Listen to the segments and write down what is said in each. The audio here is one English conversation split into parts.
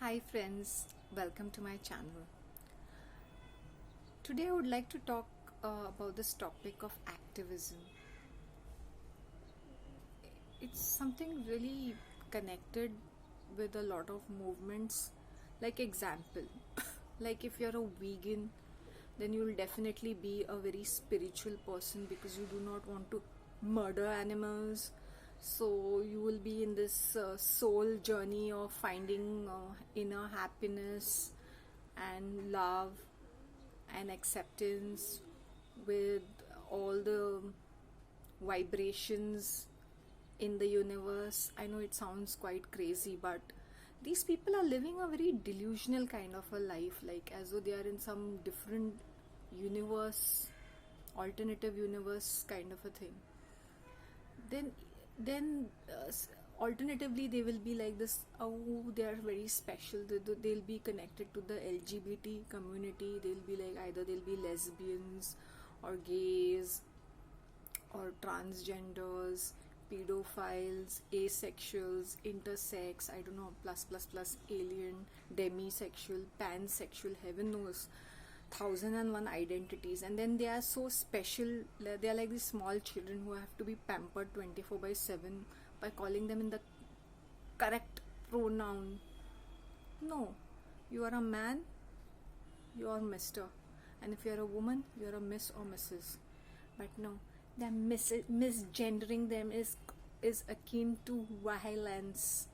Hi friends, welcome to my channel. Today I would like to talk about this topic of activism. It's something really connected with a lot of movements. Like example, like if you're a vegan, then you will definitely be a very spiritual person because you do not want to murder animals. So you will be in this soul journey of finding inner happiness and love and acceptance with all the vibrations in the universe. I know it sounds quite crazy, but these people are living a very delusional kind of a life, like as though they are in some different universe, alternative universe kind of a thing. Then alternatively they will be like this, oh, they are very special. They'll be connected to the LGBT community. They'll be like, either they'll be lesbians or gays or transgenders, pedophiles, asexuals, intersex, I don't know, plus, alien, demisexual, pansexual, heaven knows, 1001 identities. And then they are so special. They are like these small children who have to be pampered 24/7 by calling them in the correct pronoun. No, you are a man, you are Mr. And if you are a woman, you are a Miss or Mrs. But no, they're misgendering them is akin to violence.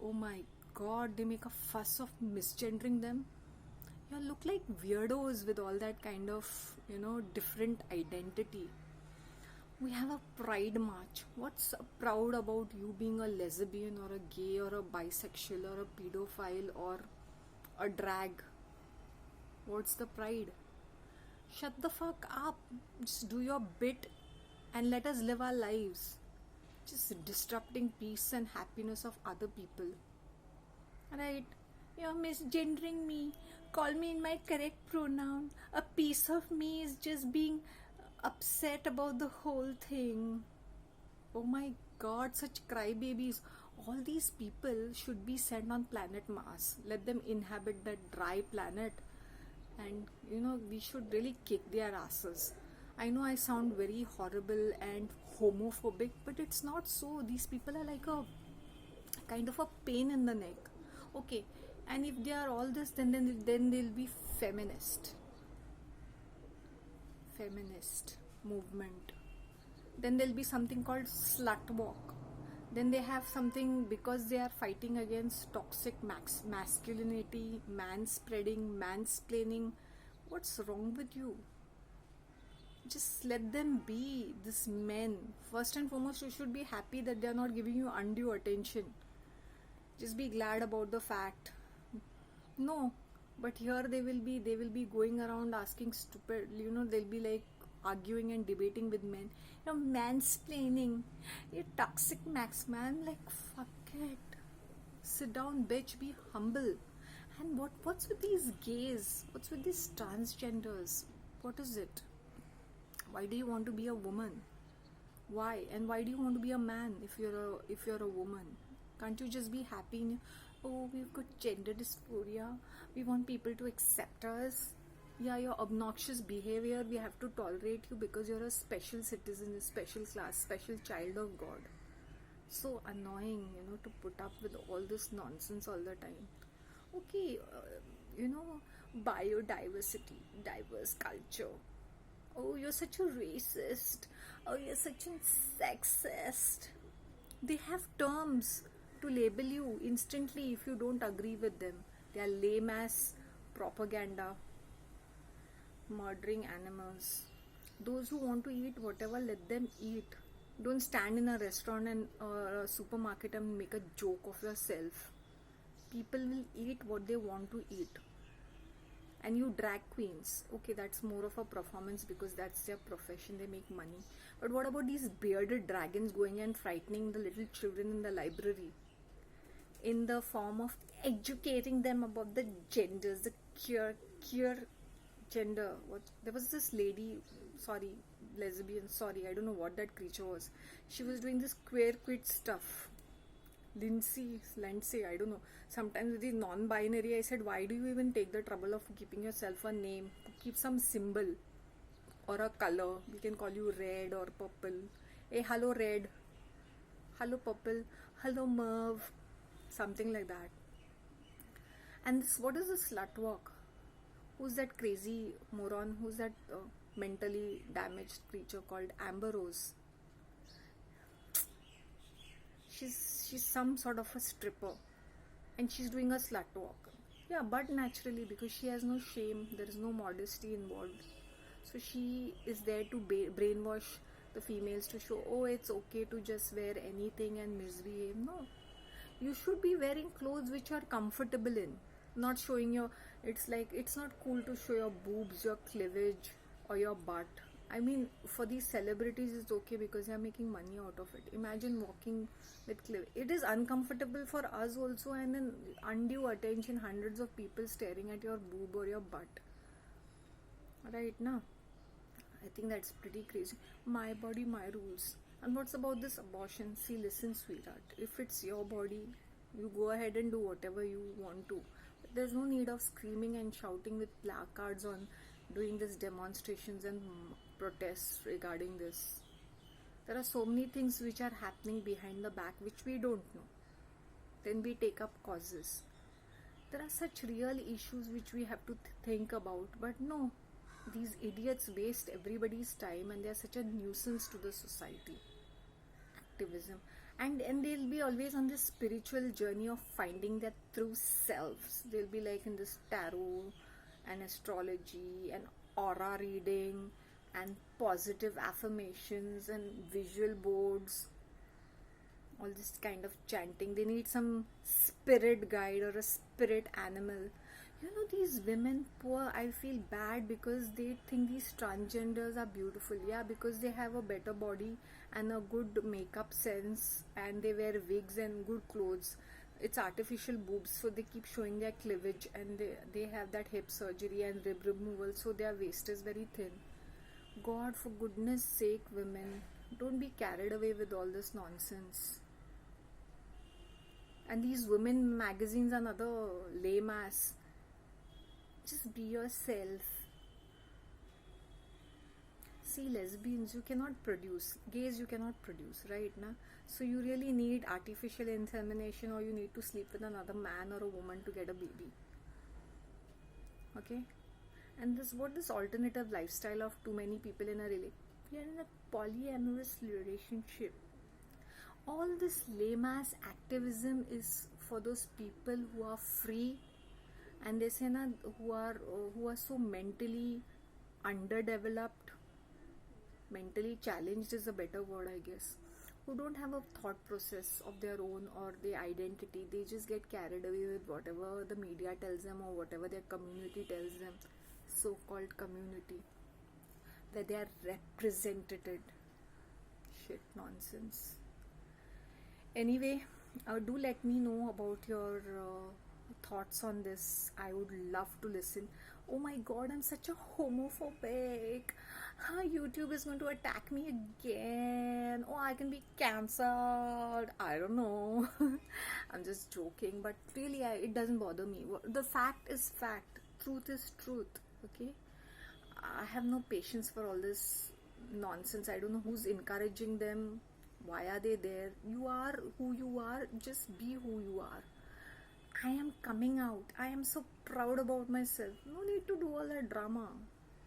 Oh my god, they make a fuss of misgendering them. You look like weirdos with all that kind of, different identity. We have a pride march. What's proud about you being a lesbian or a gay or a bisexual or a pedophile or a drag? What's the pride? Shut the fuck up. Just do your bit and let us live our lives. Just disrupting peace and happiness of other people. Right? You're misgendering me. Call me in my correct pronoun. A piece of me is just being upset about the whole thing. Oh my god, such crybabies. All these people should be sent on planet Mars. Let them inhabit that dry planet. And we should really kick their asses. I know I sound very horrible and homophobic, but it's not so. These people are like a kind of a pain in the neck. Okay, and if they are all this, then they'll be feminist movement. Then there'll be something called slut walk. Then they have something, because they are fighting against toxic masculinity, mansplaining. What's wrong with you? Just let them be. These men, first and foremost, you should be happy that they are not giving you undue attention. Just be glad about the fact. No, but here they will be going around asking stupid, they'll be like arguing and debating with men. Mansplaining. You toxic man, like fuck it. Sit down, bitch, be humble. And what's with these gays? What's with these transgenders? What is it? Why do you want to be a woman? Why? And why do you want to be a man if you're a woman? Can't you just be happy in oh, we've got gender dysphoria, we want people to accept us? Yeah, your obnoxious behavior, we have to tolerate you because you're a special citizen, a special class, special child of God. So annoying, to put up with all this nonsense all the time. Okay, biodiversity, diverse culture. Oh, you're such a racist. Oh, you're such a sexist. They have terms to label you instantly if you don't agree with them. They are lame ass propaganda. Murdering animals. Those who want to eat whatever, let them eat. Don't stand in a restaurant and a supermarket and make a joke of yourself. People will eat what they want to eat. And you drag queens, okay, that's more of a performance because that's their profession, they make money. But what about these bearded dragons going and frightening the little children in the library in the form of educating them about the genders, the queer gender? What, there was this lady, lesbian, I don't know what that creature was. She was doing this queer quit stuff, Lindsay, I don't know. Sometimes with the non-binary, I said, why do you even take the trouble of keeping yourself a name? Keep some symbol or a color. We can call you red or purple. Hey, hello red. Hello purple. Hello Merv. Something like that. And this, what is this slut walk? Who's that crazy moron? Who's that mentally damaged creature called Amber Rose? She's some sort of a stripper, and she's doing a slut walk. Yeah, but naturally, because she has no shame, there is no modesty involved. So she is there to brainwash the females to show, oh, it's okay to just wear anything and misbehave. No, you should be wearing clothes which are comfortable in, not showing your. It's like it's not cool to show your boobs, your cleavage, or your butt. I mean, for these celebrities, it's okay because they are making money out of it. Imagine walking with cleavage. It is uncomfortable for us also, and then undue attention, hundreds of people staring at your boob or your butt. Right now, I think that's pretty crazy. My body, my rules. And what's about this abortion? See, listen, sweetheart. If it's your body, you go ahead and do whatever you want to. But there's no need of screaming and shouting with placards on doing these demonstrations and protests regarding this. There are so many things which are happening behind the back which we don't know. Then we take up causes. There are such real issues which we have to think about, but no, these idiots waste everybody's time and they are such a nuisance to the society. Activism. And they'll be always on this spiritual journey of finding their true selves. They'll be like in this tarot and astrology and aura reading and positive affirmations and visual boards, all this kind of chanting. They need some spirit guide or a spirit animal. You know, these women, poor, I feel bad because they think these transgenders are beautiful. Yeah, because they have a better body and a good makeup sense and they wear wigs and good clothes. It's artificial boobs, so they keep showing their cleavage, and they have that hip surgery and rib removal, so their waist is very thin. God, for goodness sake, women, don't be carried away with all this nonsense. And these women magazines are another lame ass. Just be yourself. See, lesbians you cannot produce, gays you cannot produce, right? Na? So you really need artificial insemination, or you need to sleep with another man or a woman to get a baby. Okay? And this alternative lifestyle of too many people in a relationship. We are in a polyamorous relationship. All this lame ass activism is for those people who are free, and they say na, who are so mentally underdeveloped, mentally challenged is a better word, I guess, who don't have a thought process of their own or their identity. They just get carried away with whatever the media tells them or whatever their community tells them, so-called community, where they are represented. Shit, nonsense. Anyway, do let me know about your thoughts on this. I would love to listen. Oh my god, I'm such a homophobic. YouTube is going to attack me again. Oh, I can be cancelled. I don't know. I'm just joking, but really it doesn't bother me. The fact is fact. Truth is truth. Okay? I have no patience for all this nonsense. I don't know who's encouraging them. Why are they there? You are who you are. Just be who you are. I am coming out. I am so proud about myself. No need to do all that drama.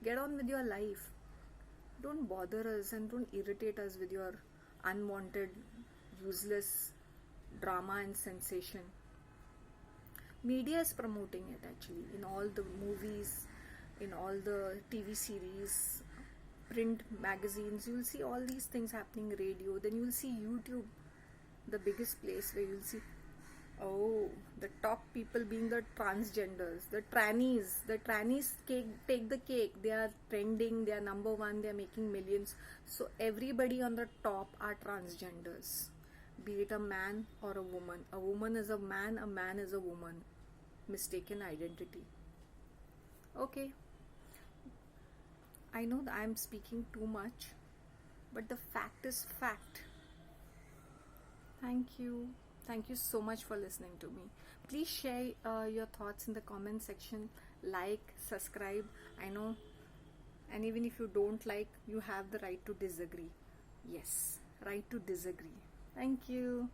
Get on with your life. Don't bother us and don't irritate us with your unwanted, useless drama and sensation. Media is promoting it actually in all the movies, in all the TV series, print magazines. You'll see all these things happening, radio. Then you'll see YouTube, the biggest place where you'll see, oh, the top people being the transgenders, the trannies. The trannies take the cake. They are trending, they are number one, they are making millions. So everybody on the top are transgenders, be it a man or a woman. A woman is a man is a woman. Mistaken identity. Okay, I know that I'm speaking too much, but the fact is fact. Thank you. Thank you so much for listening to me. Please share your thoughts in the comment section. Like, subscribe. I know, and even if you don't like, you have the right to disagree. Yes, right to disagree. Thank you.